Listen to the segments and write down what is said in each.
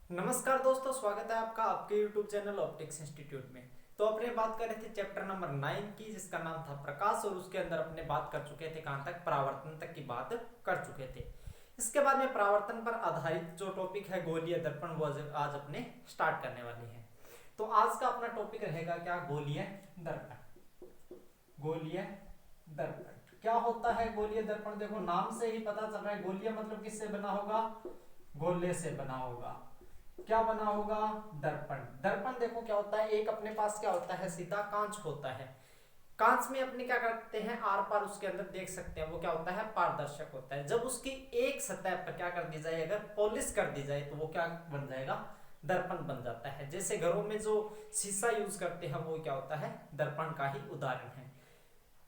नमस्कार दोस्तों, स्वागत है आपका आपके YouTube चैनल ऑप्टिक्स इंस्टीट्यूट में। तो अपने बात कर रहे थे चैप्टर नंबर 9 की, जिसका नाम था प्रकाश, और उसके अंदर अपने बात कर चुके थे कहाँ तक, परावर्तन तक की बात कर चुके थे। इसके बाद में परावर्तन पर आधारित जो टॉपिक है गोलीय दर्पण, वो आज अपने स्टार्ट करने वाले हैं। तो आज का अपना टॉपिक रहेगा क्या, गोलीय दर्पण। गोलीय दर्पण क्या होता है? गोलीय दर्पण देखो नाम से ही पता चल रहा है, गोलीय मतलब किससे बना होगा, गोले से बना होगा। क्या बना होगा, दर्पण। दर्पण देखो क्या होता है, एक अपने पास क्या होता है, सीधा कांच होता है। कांच में अपने क्या करते हैं, आर पार उसके अंदर देख सकते हैं, वो क्या होता है, पारदर्शक होता है। जब उसकी एक सतह पर क्या कर दी जाए, अगर पॉलिश कर दी जाए, तो वो क्या बन जाएगा, दर्पण बन जाता है। जैसे घरों में जो शीशा यूज करते हैं, वो क्या होता है, दर्पण का ही उदाहरण है।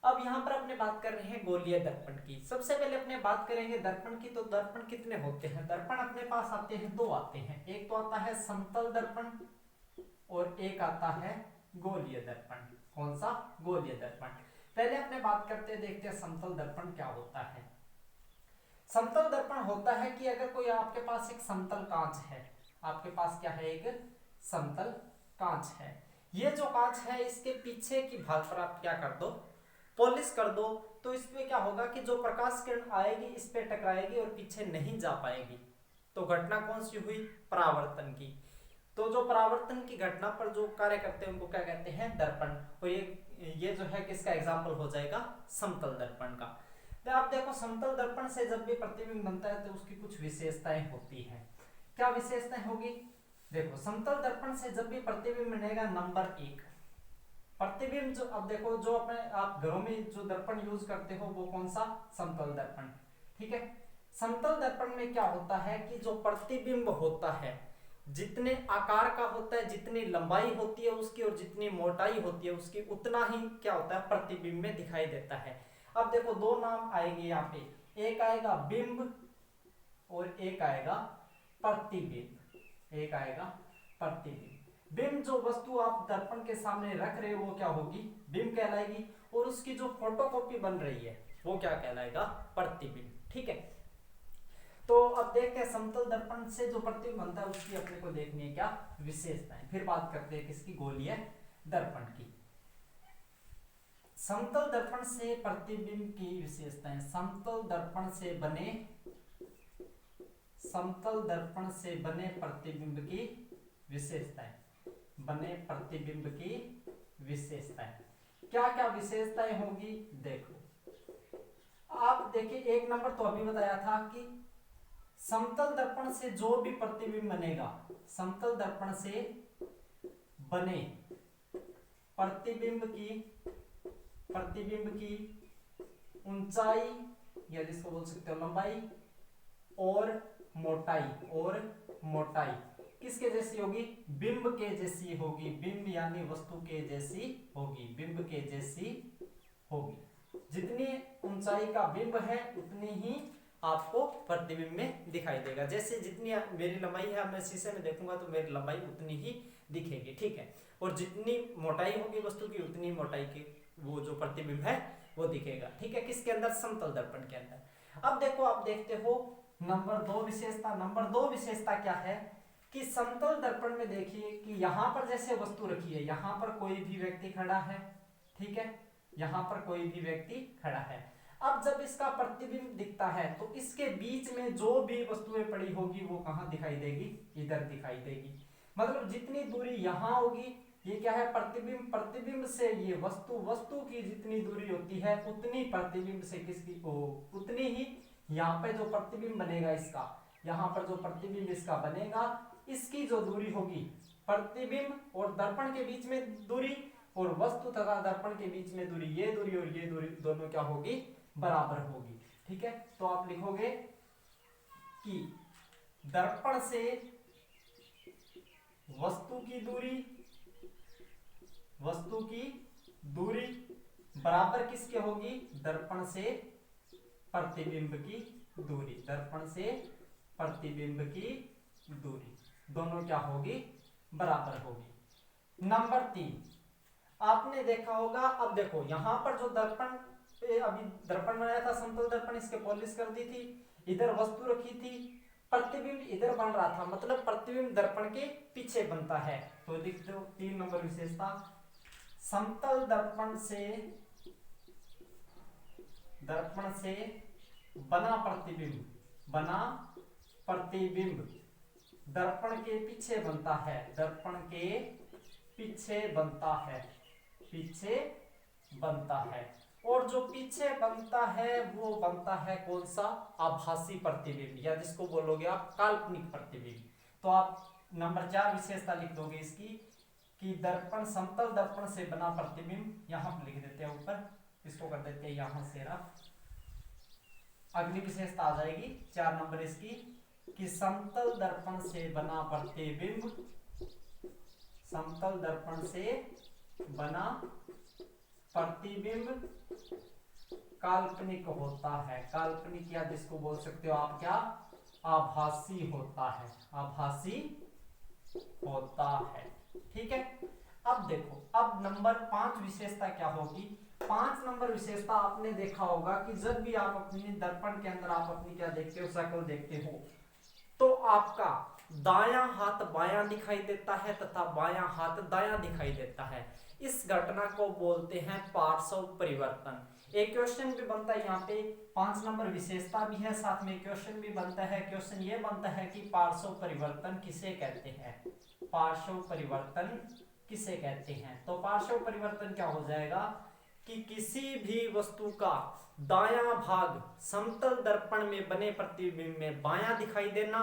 अब यहाँ पर अपने बात कर रहे हैं गोलीय दर्पण की। सबसे पहले अपने बात करेंगे दर्पण की। तो दर्पण कितने होते हैं? दर्पण अपने पास आते हैं, दो आते हैं। एक तो आता है समतल दर्पण और एक आता है गोलीय दर्पण। कौन सा? गोलीय दर्पण। पहले अपने बात करते हैं, देखते हैं समतल दर्पण क्या होता है। समतल दर्पण होता है कि अगर कोई आपके पास एक समतल कांच है, आपके पास क्या है, एक समतल कांच है। ये जो कांच है, इसके पीछे की भाग पर आप क्या कर दो, पॉलिश कर दो। तो इसमें क्या होगा कि जो प्रकाश किरण आएगी इस पे टकराएगी और पीछे नहीं जा पाएगी। तो घटना कौन सी हुई, परावर्तन की। तो जो परावर्तन की घटना पर जो कार्य करते हैं, उनको क्या कहते हैं, दर्पण। और ये जो है किसका एग्जाम्पल हो जाएगा, समतल दर्पण का। तो आप देखो, समतल दर्पण से जब भी प्रतिबिंब बनता है तो उसकी कुछ विशेषताएं होती हैं। क्या विशेषताएं होगी? देखो, समतल दर्पण से जब भी प्रतिबिंब बनेगा, नंबर एक, प्रतिबिंब जो, अब देखो, जो अपने आप घरों में जो दर्पण यूज करते हो, वो कौन सा, समतल दर्पण। ठीक है। समतल दर्पण में क्या होता है कि जो प्रतिबिंब होता है, जितने आकार का होता है, जितनी लंबाई होती है उसकी और जितनी मोटाई होती है उसकी, उतना ही क्या होता है, प्रतिबिंब में दिखाई देता है। अब देखो, दो नाम आएंगे यहाँ पे, एक आएगा बिंब और एक आएगा प्रतिबिंब। एक आएगा प्रतिबिंब। बिंब जो वस्तु आप दर्पण के सामने रख रहे हो, वो क्या होगी, बिंब कहलाएगी। और उसकी जो फोटोकॉपी बन रही है, वो क्या कहलाएगा, प्रतिबिंब। ठीक है। तो अब देखते हैं समतल दर्पण से जो प्रतिबिंब बनता है, उसकी अपने को देखनी है क्या विशेषताएं। फिर बात करते हैं किसकी, गोलीय दर्पण की। समतल दर्पण से प्रतिबिंब की विशेषताएं। समतल दर्पण से बने प्रतिबिंब की विशेषताएं। बने प्रतिबिंब की विशेषताएं, क्या क्या विशेषताएं होगी, देखो। आप देखिए, एक नंबर तो अभी बताया था कि समतल दर्पण से जो भी प्रतिबिंब बनेगा, समतल दर्पण से बने प्रतिबिंब की ऊंचाई, या जिसको बोल सकते हो लंबाई, और मोटाई किसके जैसी होगी, बिंब के जैसी होगी। बिंब यानी वस्तु के जैसी होगी, बिंब के जैसी होगी। जितनी ऊंचाई का बिंब है, उतनी ही आपको प्रतिबिंब में दिखाई देगा। जैसे जितनी मेरी लंबाई है, मैं शीशे में देखूंगा तो मेरी लंबाई उतनी ही दिखेगी। ठीक है। और जितनी मोटाई होगी वस्तु की, उतनी मोटाई की वो जो प्रतिबिंब है वो दिखेगा। ठीक है। किसके अंदर, समतल दर्पण के अंदर। अब देखो, आप देखते हो नंबर दो विशेषता क्या है कि समतल दर्पण में देखिए कि यहां पर जैसे वस्तु रखी है, यहां पर कोई भी व्यक्ति खड़ा है। ठीक है। यहां पर कोई भी व्यक्ति खड़ा है। अब जब इसका प्रतिबिंब दिखता है, तो इसके बीच में जो भी वस्तुएं पड़ी होगी, वो कहां दिखाई देगी, इधर दिखाई देगी। मतलब जितनी दूरी यहां होगी, ये क्या है, प्रतिबिंब से ये वस्तु की जितनी दूरी होती है, उतनी प्रतिबिंब से किसकी, उतनी ही यहाँ पे जो प्रतिबिंब बनेगा इसका, यहाँ पर जो प्रतिबिंब इसका बनेगा, इसकी जो दूरी होगी, प्रतिबिंब और दर्पण के बीच में दूरी, और वस्तु तथा दर्पण के बीच में दूरी, ये दूरी और ये दूरी दोनों क्या होगी, बराबर होगी। ठीक है। तो आप लिखोगे कि दर्पण से वस्तु की दूरी बराबर किसके होगी, दर्पण से प्रतिबिंब की दूरी। दर्पण से प्रतिबिंब की दूरी दोनों क्या होगी, बराबर होगी। नंबर 3, आपने देखा होगा, अब देखो यहां पर जो दर्पण, अभी दर्पण बनाया था समतल दर्पण, इसके पॉलिश कर दी थी, इधर वस्तु रखी थी, प्रतिबिंब इधर बन रहा था, मतलब प्रतिबिंब दर्पण के पीछे बनता है। तो लिख दो 3 नंबर विशेषता, समतल दर्पण से बना प्रतिबिंब दर्पण के पीछे बनता है, दर्पण के पीछे बनता है। और जो पीछे बनता है वो बनता है कौन सा, आभासी प्रतिबिंब, या जिसको बोलोगे आप काल्पनिक प्रतिबिंब। तो आप नंबर 4 विशेषता लिख दोगे इसकी कि दर्पण, समतल दर्पण से बना प्रतिबिंब, यहां पर लिख देते हैं ऊपर, इसको कर देते हैं यहां से रफ। अगली विशेषता आ जाएगी 4 नंबर इसकी कि समतल दर्पण से बना प्रतिबिंब, समतल दर्पण से बना प्रतिबिंब काल्पनिक होता है, काल्पनिक या जिसको बोल सकते हो आप क्या, आभासी होता है, आभासी होता है। ठीक है, अब देखो, अब नंबर 5 विशेषता क्या होगी। 5 नंबर विशेषता आपने देखा होगा कि जब भी आप अपनी दर्पण के अंदर आप अपनी क्या देखते हो, शक्ल देखते हो, तो आपका दायां हाथ बायां दिखाई देता है तथा बायां हाथ दायां दिखाई देता है। इस घटना को बोलते हैं पार्श्व परिवर्तन। एक क्वेश्चन भी बनता है यहाँ पे, 5 नंबर विशेषता भी है, साथ में क्वेश्चन भी बनता है। क्वेश्चन ये बनता है कि पार्श्व परिवर्तन किसे कहते हैं, पार्श्व परिवर्तन किसे कहते हैं। तो पार्श्व परिवर्तन क्या हो जाएगा कि किसी भी वस्तु का दायां भाग समतल दर्पण में बने प्रतिबिंब में बायां दिखाई देना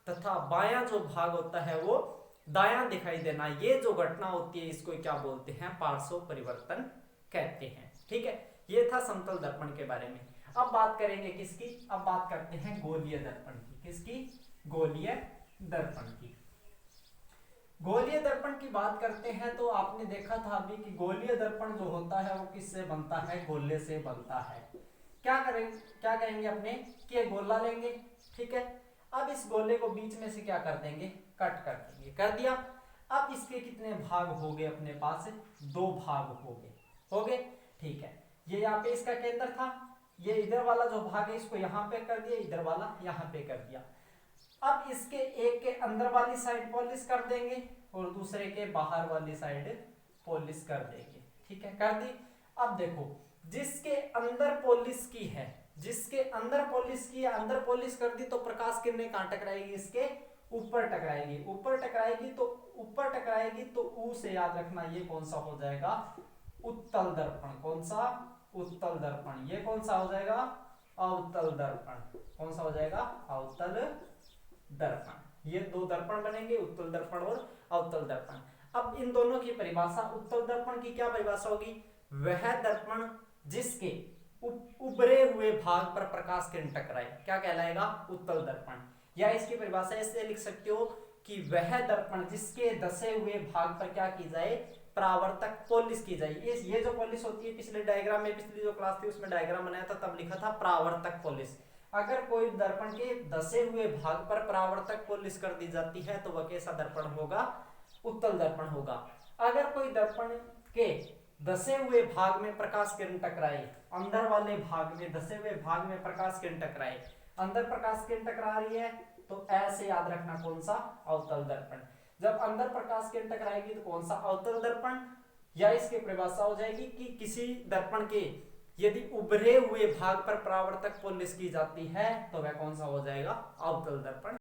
तथा बायां जो भाग होता है वो दायां दिखाई देना, ये जो घटना होती है इसको क्या बोलते हैं, पार्श्व परिवर्तन कहते हैं। ठीक है, ये था समतल दर्पण के बारे में। अब बात करेंगे किसकी, अब बात करते हैं गोलीय दर्पण की। किसकी, गोलीय दर्पण की। गोलीय दर्पण की बात करते हैं तो आपने देखा था अभी कि गोलीय दर्पण जो होता है वो किससे बनता है, गोले से बनता है। क्या करेंगे अपने कि गोला लेंगे, ठीक है। अब इस गोले को बीच में से क्या कर देंगे, कट कर देंगे, कर दिया। अब इसके कितने भाग हो गए अपने पास, 2 भाग हो गए, ठीक है। ये यहाँ पे इसका केंद्र था, ये इधर वाला जो भाग है इसको यहाँ पे कर दिया, इधर वाला यहाँ पे कर दिया। अब इसके एक के अंदर वाली साइड पॉलिश कर देंगे और दूसरे के बाहर वाली साइड पॉलिश कर देंगे, ठीक है, कर दी। अब देखो, जिसके अंदर पॉलिश की है, जिसके अंदर पॉलिश की है, अंदर पॉलिश कर दी तो प्रकाश किरणें कहां टकराएगी, इसके ऊपर टकराएगी, ऊपर टकराएगी तो ऊ से याद रखना ये कौन सा हो जाएगा, उत्तल दर्पण। कौन सा, उत्तल दर्पण। ये कौन सा हो जाएगा, अवतल दर्पण। कौन सा हो जाएगा, अवतल दर्पण। ये 2 दर्पण बनेंगे, उत्तल दर्पण और अवतल दर्पण। अब इन दोनों की परिभाषा, उत्तल दर्पण की क्या परिभाषा होगी, वह दर्पण जिसके उभरे हुए भाग पर प्रकाश किरण टकराए, क्या कहलाएगा, उत्तल दर्पण। या इसकी परिभाषा ऐसे लिख सकते हो कि वह दर्पण जिसके धसे हुए भाग पर क्या की जाए, परावर्तक पॉलिश की जाए। ये जो पॉलिश होती है, पिछले डायग्राम में, पिछली जो क्लास थी उसमें डायग्राम बनाया था तब लिखा था परावर्तक पॉलिश। अगर कोई दर्पण के धसे हुए भाग पर परावर्तक पॉलिश कर दी जाती है तो वह कैसा दर्पण होगा, उत्तल दर्पण होगा। अगर कोई दर्पण के धसे हुए भाग में प्रकाश किरण टकराए, अंदर वाले भाग में, धसे हुए भाग में प्रकाश किरण टकराए, अंदर प्रकाश किरण टकरा रही है तो ऐसे याद रखना कौन सा, अवतल दर्पण। जब अंदर प्रकाश किरण टकराएगी तो कौन सा, अवतल दर्पण। या इसकी परिभाषा हो जाएगी कि किसी दर्पण के यदि उभरे हुए भाग पर परावर्तक पॉलिश की जाती है तो वह कौन सा हो जाएगा, अवतल दर्पण।